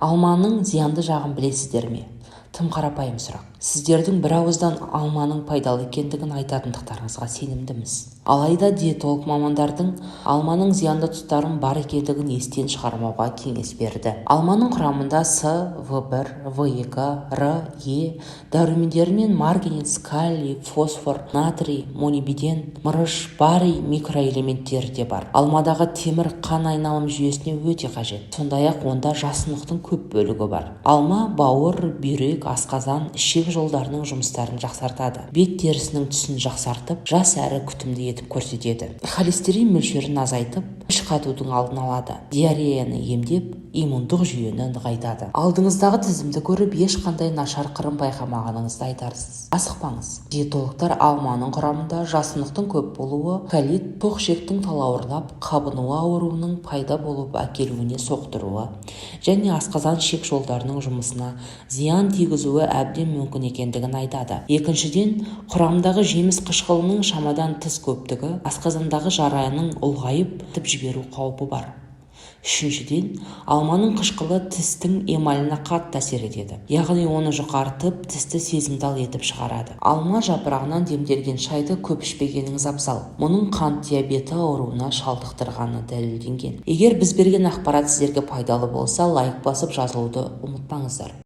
Алманың зиянды жағын білесіздер ме? Тым қарапайым сұрақ. Сіздердің бір ауыздан алманың пайдалы екендігін айтатындықтарыңызға сенімдіміз. Алайда диетолог мамандардың алманың зиянды тұстарын бар екендігін естен шығармауға кеңес берді. Алманың құрамында С, В1, В2, Р, Е дәрумендері мен марганец, калий, фосфор, натрий, молибден, мырыш, барий микроэлементтері де бар. Алмадағы темір қан айналым жүйесіне өте қажет. Сондай-ақ онда жасұнықтың көп бөлігі бар. Алма бауыр, бүйрек, асқазан, ішек жолдарының жұмыстарын жақсартады. Бет терісінің түсін жақсартып, жас әрі күтімді етіп көрсетеді. Холестерин мөлшерін азайтып, іш қатудың алдын алады. Диареяны емдеп, иммундық жүйені нығайтады. Алдыңыздағы тізімді көріп, ешқандай нашар қырын байқамағаныңызды айтарсыз. Асықпаңыз. Диетологтар алманың құрамында жасұнықтың көп болуы, колит, тоқішектің талауырлап, қабыну ауруының пайда болып әкелуіне соқтыруы және асқазан ішек жолдарының жұмысына зиян тигізуі әбден мүмкін екендігін айтады. Екіншіден, құрамдағы жеміс қышқылының шамадан тыс көптігі асқазандағы жараның ұлғайып жіберу қаупі бар. Үшіншіден, алманың қышқылы тістің эмаліне қатты әсер етеді, яғни оны жұқартып, тісті сезімтал етіп шығарады. Алма жапырағынан демделген шайды көп ішпегеніңіз абзал. Мұның қант диабеті ауруына шалдықтырғаны дәлелденген. Егер біз берген ақпарат сіздерге пайдалы болса, лайк басып жазылуды ұмытпаңыздар.